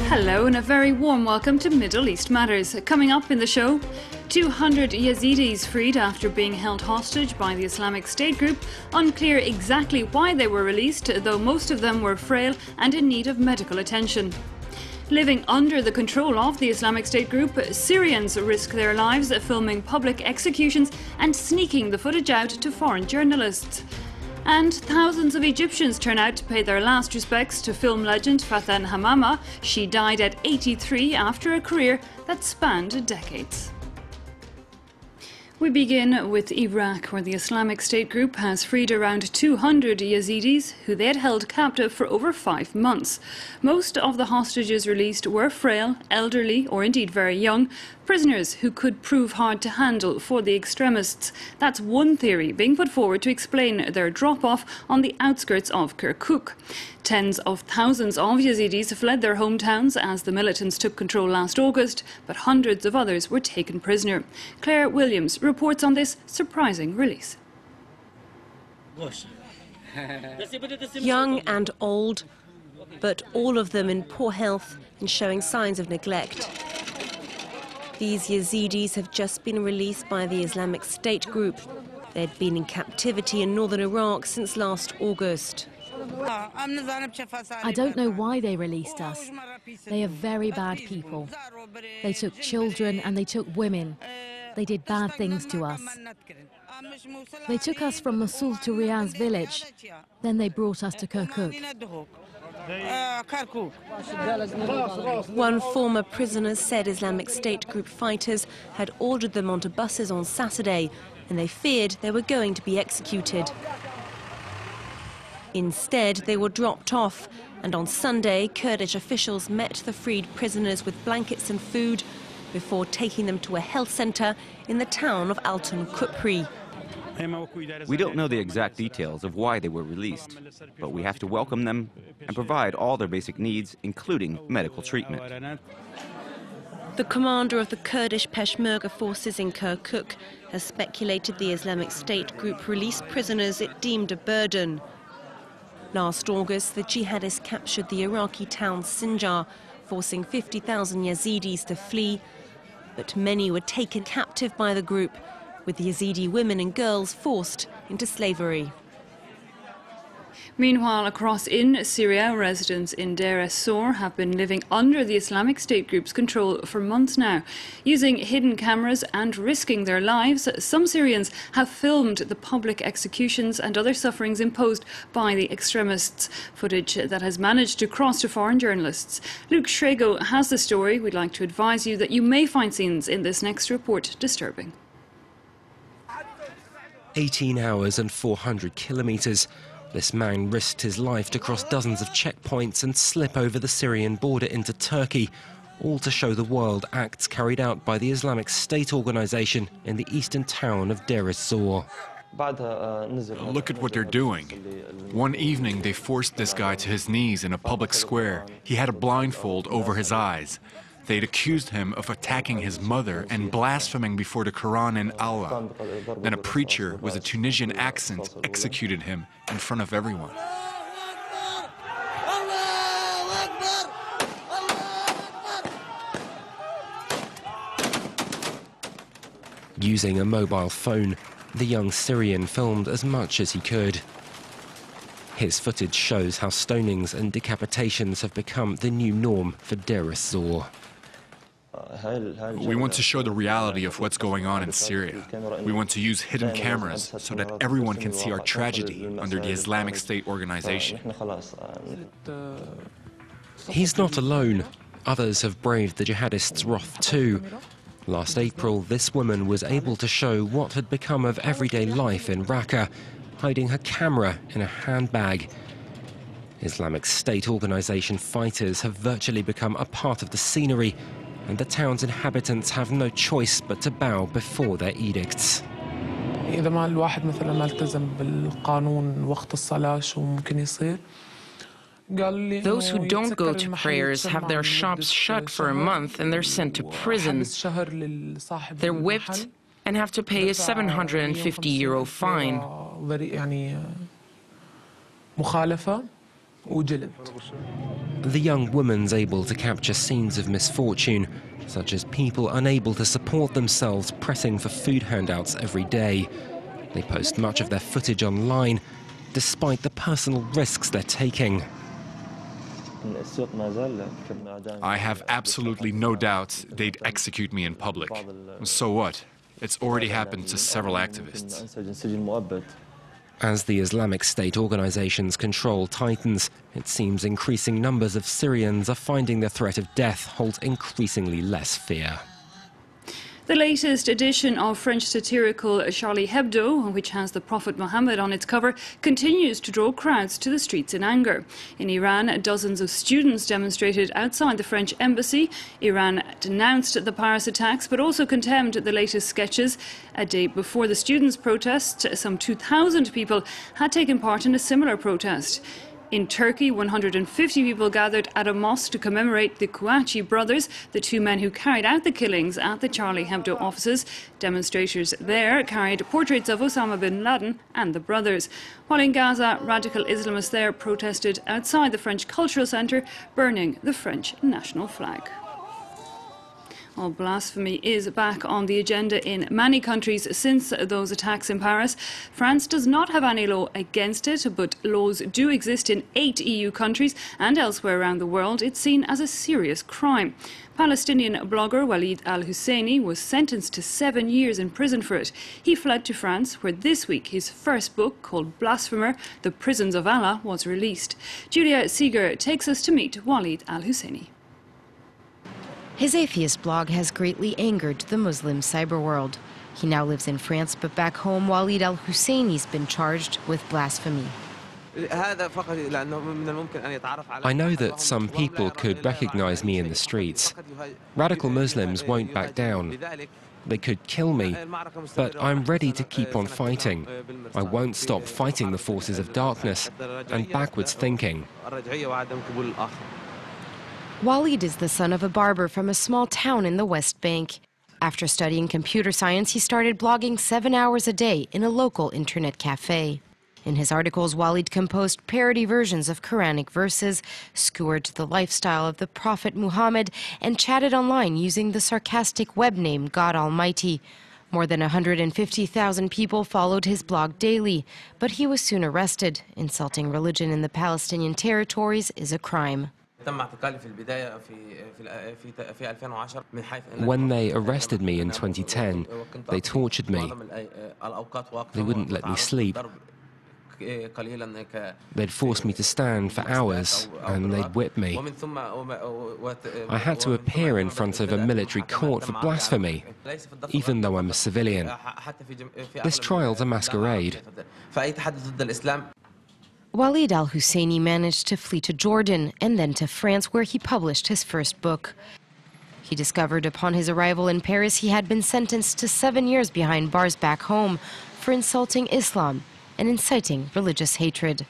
Hello and a very warm welcome to Middle East Matters. Coming up in the show, 200 Yazidis freed after being held hostage by the Islamic State group. Unclear exactly why they were released, though most of them were frail and in need of medical attention. Living under the control of the Islamic State group, Syrians risk their lives filming public executions and sneaking the footage out to foreign journalists. And thousands of Egyptians turn out to pay their last respects to film legend Faten Hamama. She died at 83 after a career that spanned decades. We begin with Iraq, where the Islamic State group has freed around 200 Yazidis who they had held captive for over 5 months. Most of the hostages released were frail, elderly or indeed very young, prisoners who could prove hard to handle for the extremists. That's one theory being put forward to explain their drop-off on the outskirts of Kirkuk. Tens of thousands of Yazidis fled their hometowns as the militants took control last August, but hundreds of others were taken prisoner. Claire Williams reports on this surprising release. Young and old, but all of them in poor health and showing signs of neglect. These Yazidis have just been released by the Islamic State group. They'd been in captivity in northern Iraq since last August. I don't know why they released us. They are very bad people. They took children and they took women. They did bad things to us. They took us from Mosul to Riyadh's village. Then they brought us to Kirkuk. One former prisoner said Islamic State group fighters had ordered them onto buses on Saturday, and they feared they were going to be executed. Instead, they were dropped off, and on Sunday, Kurdish officials met the freed prisoners with blankets and food before taking them to a health centre in the town of Altın Köprü. We don't know the exact details of why they were released, but we have to welcome them and provide all their basic needs, including medical treatment. The commander of the Kurdish Peshmerga forces in Kirkuk has speculated the Islamic State group released prisoners it deemed a burden. Last August, the jihadists captured the Iraqi town Sinjar, forcing 50,000 Yazidis to flee, but many were taken captive by the group, with Yazidi women and girls forced into slavery. Meanwhile, across in Syria, residents in Deir ez-Zor have been living under the Islamic State group's control for months now. Using hidden cameras and risking their lives, some Syrians have filmed the public executions and other sufferings imposed by the extremists, footage that has managed to cross to foreign journalists. Luke Shrego has the story. We'd like to advise you that you may find scenes in this next report disturbing. 18 hours and 400 kilometres. This man risked his life to cross dozens of checkpoints and slip over the Syrian border into Turkey, all to show the world acts carried out by the Islamic State organisation in the eastern town of Deir ez-Zor. Look at what they're doing. One evening they forced this guy to his knees in a public square. He had a blindfold over his eyes. They'd accused him of attacking his mother and blaspheming before the Quran and Allah. Then a preacher with a Tunisian accent executed him in front of everyone. Using a mobile phone, the young Syrian filmed as much as he could. His footage shows how stonings and decapitations have become the new norm for Deir ez-Zor. We want to show the reality of what's going on in Syria. We want to use hidden cameras so that everyone can see our tragedy under the Islamic State organization. He's not alone. Others have braved the jihadists' wrath too. Last April, this woman was able to show what had become of everyday life in Raqqa, hiding her camera in a handbag. Islamic State organization fighters have virtually become a part of the scenery, and the town's inhabitants have no choice but to bow before their edicts. إذا ما الواحد مثلا ما التزم بالقانون وقت الصلاة شو ممكن يصير؟ Those who don't go to prayers have their shops shut for a month and they're sent to prison. They're whipped and have to pay a €750 fine. The young woman's able to capture scenes of misfortune, such as people unable to support themselves pressing for food handouts every day. They post much of their footage online, despite the personal risks they're taking. I have absolutely no doubt they'd execute me in public. So what? It's already happened to several activists. As the Islamic State organization's control tightens, it seems increasing numbers of Syrians are finding the threat of death holds increasingly less fear. The latest edition of French satirical Charlie Hebdo, which has the Prophet Muhammad on its cover, continues to draw crowds to the streets in anger. In Iran, dozens of students demonstrated outside the French embassy. Iran denounced the Paris attacks, but also condemned the latest sketches. A day before the students' protest, some 2,000 people had taken part in a similar protest. In Turkey, 150 people gathered at a mosque to commemorate the Kouachi brothers, the two men who carried out the killings at the Charlie Hebdo offices. Demonstrators there carried portraits of Osama bin Laden and the brothers. While in Gaza, radical Islamists there protested outside the French Cultural Centre, burning the French national flag. Well, blasphemy is back on the agenda in many countries since those attacks in Paris. France does not have any law against it, but laws do exist in 8 EU countries and elsewhere around the world. It's seen as a serious crime. Palestinian blogger Walid al-Husseini was sentenced to 7 years in prison for it. He fled to France, where this week his first book, called Blasphemer, The Prisons of Allah, was released. Julia Seeger takes us to meet Walid al-Husseini. His atheist blog has greatly angered the Muslim cyber world. He now lives in France, but back home, Walid al-Husseini's been charged with blasphemy. I know that some people could recognize me in the streets. Radical Muslims won't back down. They could kill me, but I'm ready to keep on fighting. I won't stop fighting the forces of darkness and backwards thinking. Walid is the son of a barber from a small town in the West Bank. After studying computer science, he started blogging 7 hours a day in a local internet cafe. In his articles, Walid composed parody versions of Quranic verses, skewered the lifestyle of the Prophet Muhammad, and chatted online using the sarcastic web name God Almighty. More than 150,000 people followed his blog daily, but he was soon arrested. Insulting religion in the Palestinian territories is a crime. When they arrested me in 2010, they tortured me. They wouldn't let me sleep. They'd force me to stand for hours, and they'd whip me. I had to appear in front of a military court for blasphemy, even though I'm a civilian. This trial's a masquerade. Walid al-Husseini managed to flee to Jordan and then to France, where he published his first book. He discovered upon his arrival in Paris he had been sentenced to 7 years behind bars back home for insulting Islam and inciting religious hatred.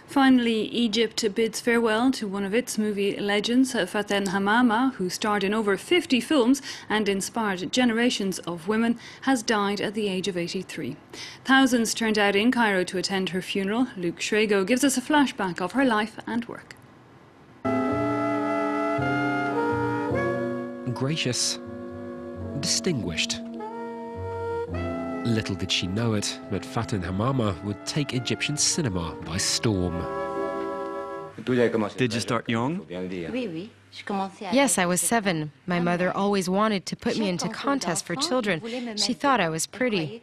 Finally, Egypt bids farewell to one of its movie legends, Faten Hamama, who starred in over 50 films and inspired generations of women, has died at the age of 83. Thousands turned out in Cairo to attend her funeral. Luke Shrego gives us a flashback of her life and work. Gracious, distinguished. Little did she know it, but Faten Hamama would take Egyptian cinema by storm. Did you start young? Yes, I was 7. My mother always wanted to put me into contests for children. She thought I was pretty.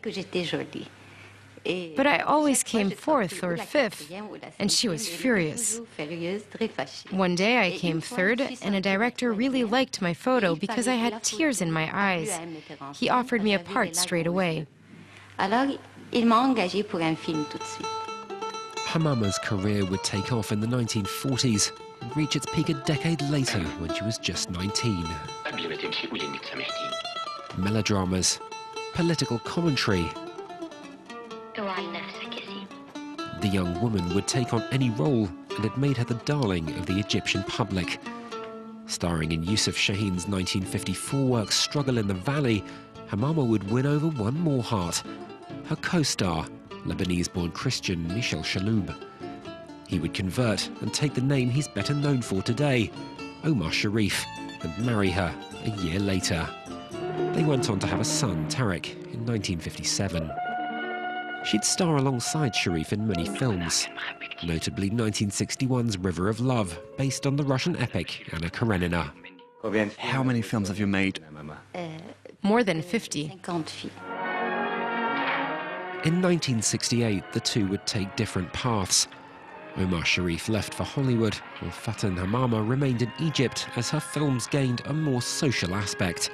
But I always came 4th or 5th, and she was furious. One day I came 3rd, and a director really liked my photo because I had tears in my eyes. He offered me a part straight away. Hamama's career would take off in the 1940s and reach its peak a decade later when she was just 19. Melodramas, political commentary. The young woman would take on any role, and it made her the darling of the Egyptian public. Starring in Yusuf Shaheen's 1954 work Struggle in the Valley, Hamama would win over one more heart, her co-star, Lebanese-born Christian Michel Chaloub. He would convert and take the name he's better known for today, Omar Sharif, and marry her a year later. They went on to have a son, Tariq, in 1957. She'd star alongside Sharif in many films, notably 1961's River of Love, based on the Russian epic Anna Karenina. How many films have you made? More than 50. In 1968, the two would take different paths. Omar Sharif left for Hollywood, while Faten Hamama remained in Egypt as her films gained a more social aspect.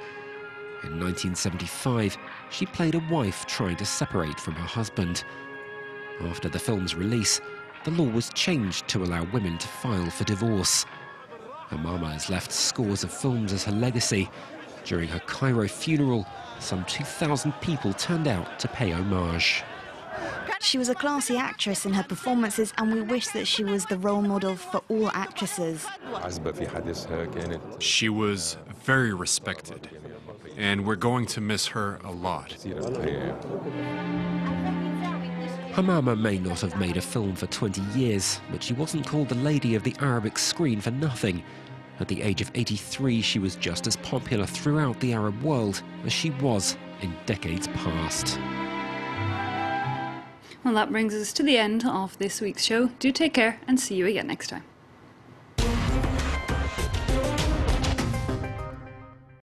In 1975, she played a wife trying to separate from her husband. After the film's release, the law was changed to allow women to file for divorce. Hamama has left scores of films as her legacy. During her Cairo funeral, some 2,000 people turned out to pay homage. She was a classy actress in her performances, and we wish that she was the role model for all actresses. She was very respected, and we're going to miss her a lot. Hamama may not have made a film for 20 years, but she wasn't called the Lady of the Arabic Screen for nothing. At the age of 83, she was just as popular throughout the Arab world as she was in decades past. Well, that brings us to the end of this week's show. Do take care and see you again next time.